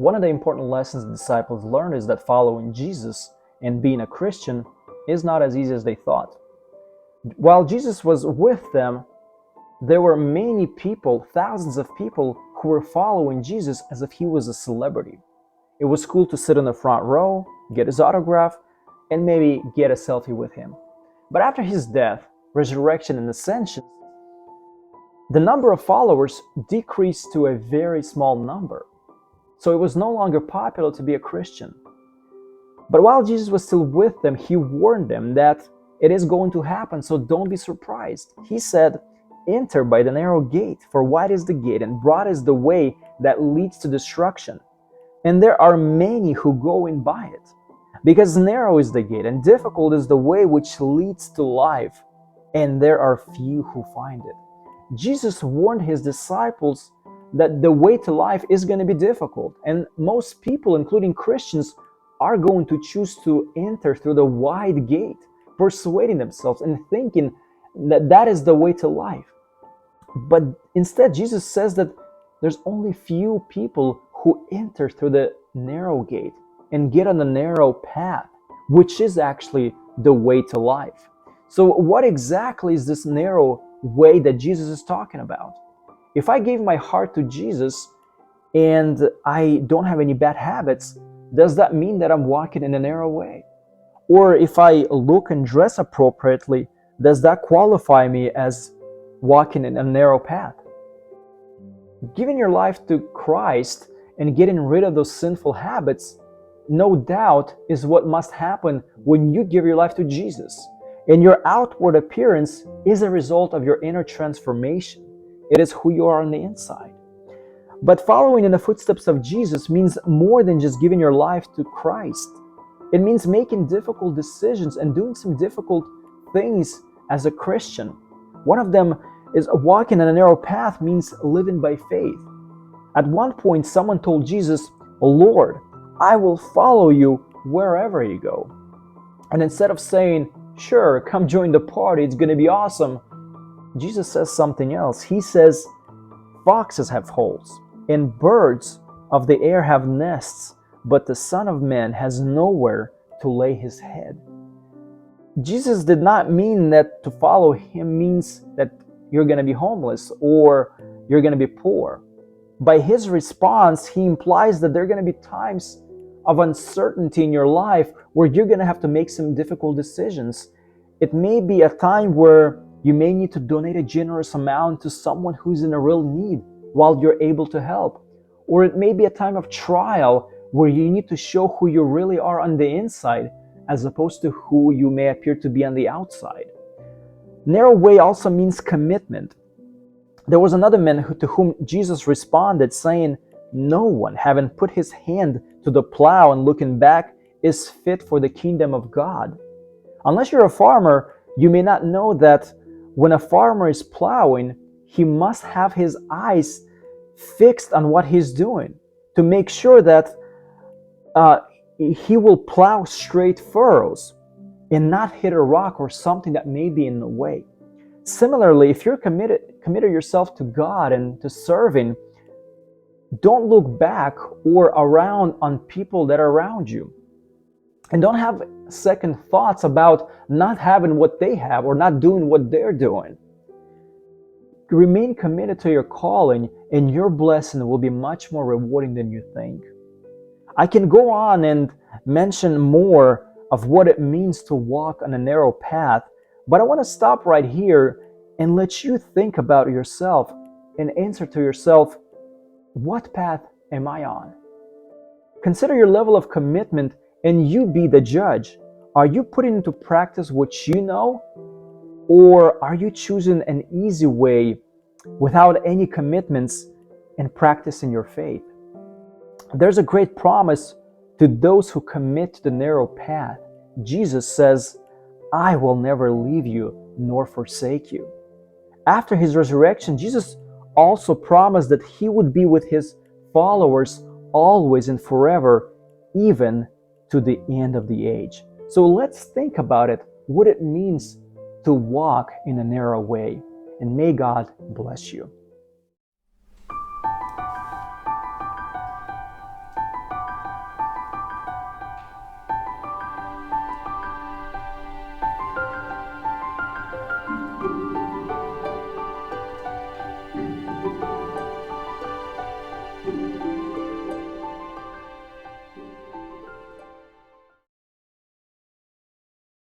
One of the important lessons the disciples learned is that following Jesus and being a Christian is not as easy as they thought. While Jesus was with them, there were many people, thousands of people, who were following Jesus as if he was a celebrity. It was cool to sit in the front row, get his autograph, and maybe get a selfie with him. But after his death, resurrection, and ascension, the number of followers decreased to a very small number. So it was no longer popular to be a Christian. But while Jesus was still with them, he warned them that it is going to happen, so don't be surprised. He said, "Enter by the narrow gate, for wide is the gate, and broad is the way that leads to destruction. And there are many who go in by it. Because narrow is the gate, and difficult is the way which leads to life, and there are few who find it." Jesus warned his disciples that the way to life is going to be difficult, and most people, including Christians, are going to choose to enter through the wide gate, persuading themselves and thinking that that is the way to life. But instead, Jesus says that there's only few people who enter through the narrow gate and get on the narrow path, which is actually the way to life. So what exactly is this narrow way that Jesus is talking about? If I gave my heart to Jesus and I don't have any bad habits, does that mean that I'm walking in a narrow way? Or if I look and dress appropriately, does that qualify me as walking in a narrow path? Giving your life to Christ and getting rid of those sinful habits, no doubt, is what must happen when you give your life to Jesus. And your outward appearance is a result of your inner transformation. It is who you are on the inside. But following in the footsteps of Jesus means more than just giving your life to Christ. It means making difficult decisions and doing some difficult things as a Christian. One of them is walking on a narrow path means living by faith. At one point, someone told Jesus, "Lord, I will follow you wherever you go." And instead of saying, "Sure, come join the party, it's going to be awesome," Jesus says something else. He says, "Foxes have holes, and birds of the air have nests, but the Son of Man has nowhere to lay his head." Jesus did not mean that to follow him means that you're going to be homeless or you're going to be poor. By his response, he implies that there are going to be times of uncertainty in your life where you're going to have to make some difficult decisions. It may be a time where you may need to donate a generous amount to someone who's in a real need while you're able to help. Or it may be a time of trial where you need to show who you really are on the inside as opposed to who you may appear to be on the outside. Narrow way also means commitment. There was another man to whom Jesus responded saying, "No one, having put his hand to the plow and looking back, is fit for the kingdom of God." Unless you're a farmer, you may not know that when a farmer is plowing, he must have his eyes fixed on what he's doing to make sure that he will plow straight furrows and not hit a rock or something that may be in the way. Similarly, if you're committed yourself to God and to serving, don't look back or around on people that are around you. And don't have second thoughts about not having what they have or not doing what they're doing. Remain committed to your calling, and your blessing will be much more rewarding than you think. I can go on and mention more of what it means to walk on a narrow path, but I want to stop right here and let you think about yourself and answer to yourself, what path am I on? Consider your level of commitment and you be the judge. Are you putting into practice what you know, or are you choosing an easy way without any commitments and practicing your faith? There's a great promise to those who commit to the narrow path. Jesus says, "I will never leave you nor forsake you." After his resurrection, Jesus also promised that he would be with his followers always and forever, even to the end of the age. So let's think about it, what it means to walk in a narrow way. And may God bless you.